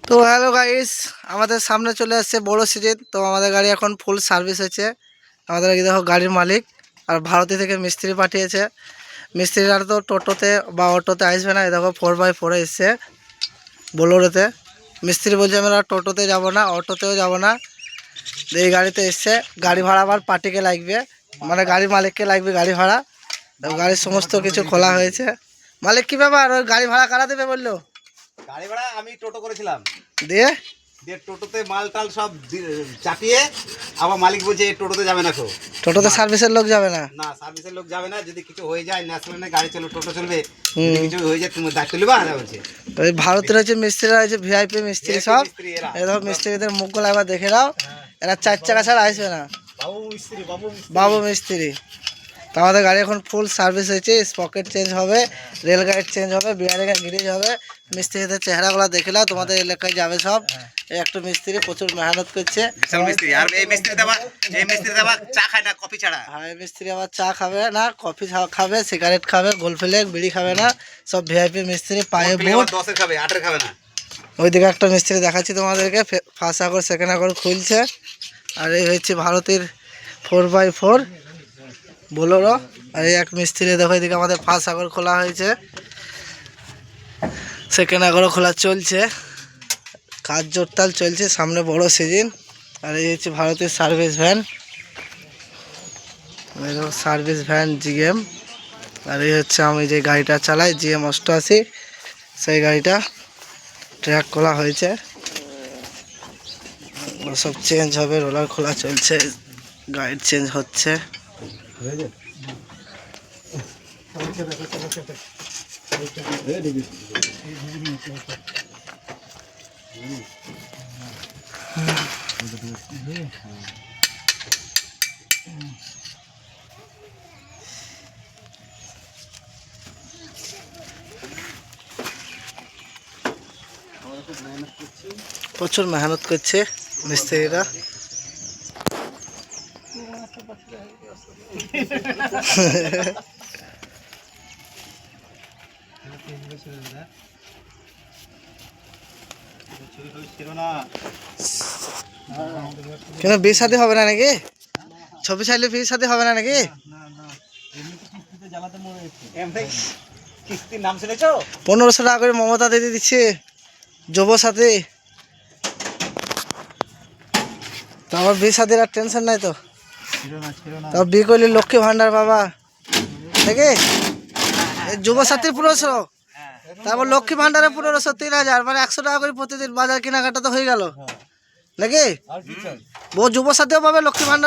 তো hello guys, আমাদের সামনে চলে আসছে বড় সিজন। তো আমাদের গাড়ি এখন ফুল সার্ভিস হচ্ছে। আমাদের এই দেখো গাড়ির মালিক আর ভারতী থেকে মিস্ত্রি পাঠিয়েছে। মিস্ত্রিরা তো টোটোতে বা অটোতে আসবে না, এই দেখো 4x4 এসছে বোলোরোতে। মিস্ত্রি বলছে আমরা টোটোতে যাব না, অটোতেও যাব না, এই গাড়িতে এসছে। গাড়ি ভাড়া আবার পার্টিকে লাগবে, মানে গাড়ির মালিককে লাগবে গাড়ি ভাড়া। তো গাড়ির সমস্ত কিছু খোলা হয়েছে। মালিক কী ব্যাপার, ওই গাড়ি ভাড়া কারা দেবে বললো? গাড়ি ভাড়া আমি টোটো করেছিলাম, দিয়ে দিয়ে টোটোতে মাল টাল সব চাপিয়ে আবার মালিক বলছে টোটোতে যাবে না। টোটোতে সার্ভিসের লোক যাবে না? না, সার্ভিসের লোক যাবে না। যদি কিছু হয়ে যায় ন্যাশনাল গাড়ি চলবে, টোটো চলবে, যদি কিছু হয়ে যায় তুমি দায়িত্ব নেবা না বলছে। ওই ভারতের হচ্ছে মিস্ত্রিরা হচ্ছে ভিআইপি মিস্ত্রি সব। এরকম মিস্ত্রিদের মুখগুলো একবার দেখে নাও, এরা 4 চাকা ছাড়া আসবে না। বাবু মিস্ত্রি। তো আমাদের গাড়ি এখন ফুল সার্ভিস হয়েছে, স্পকেট চেঞ্জ হবে, রেল গাইড চেঞ্জ হবে, বিয়ারিং গ্রিজ হবে। মিস্ত্রিদের চেহারাগুলো দেখে নাও, তোমাদের এলাকায় যাবে সব। এই একটা মিস্ত্রি প্রচুর মেহনত করছে। আর এই মিস্ত্রি দেবা চা খায় না, কফি ছাড়া। হ্যাঁ, এই মিস্ত্রি আবার চা খাবে না, কফি খাবে, সিগারেট খাবে, গোলফেলেক বিড়ি খাবে না। সব ভিআইপি মিস্ত্রি, পায়ে বুট। 10 খাবে, 8 খাবে না। ওইদিকে একটা মিস্ত্রি দেখাচ্ছি তোমাদেরকে, ফার্স্ট আগর সেকেন্ড আগর খুলছে। আর এই হচ্ছে ভারতের 4x4 বোলেরো। আর এই এক মিস্ত্রি দেখো, এদিকে আমাদের ফার্স্ট আগর খোলা হয়েছে, সেকেন্ড আগরও খোলা চলছে, কাজ জোরতাল চলছে, সামনে বড় সিজন। আর এই হচ্ছে ভারতের service van, service van GM. আর এই হচ্ছে আমি যে গাড়িটা চালাই, জিএম 88, সেই গাড়িটা ট্র্যাক খোলা হয়েছে, সব চেঞ্জ হবে, রোলার খোলা চলছে, গাইড চেঞ্জ হচ্ছে। প্রচুর মেহনত করছে মিস্ত্রিরা। কেন বিয়ে শাদী হবে না নাকি? ছবি চাইলে বিয়ে শাদী হবে না নাকি? 1500 টাকা করে মমতা দিদি দিচ্ছে যুব সাথী। তো আমার বিয়ে শাদীর আর টেনশন নাই তো। তাও বিয়ে করলি লক্ষ্মী ভান্ডার বাবা নাকি? যুব সাথীর 1500, তারপর লক্ষ্মী ভান্ডারে 1500, 3000, মানে 100 টাকা করে প্রতিদিন বাজার কেনাকাটা তো হয়ে গেল নাকি? যুব সাথীও পাবে, লক্ষ্মী ভান্ডার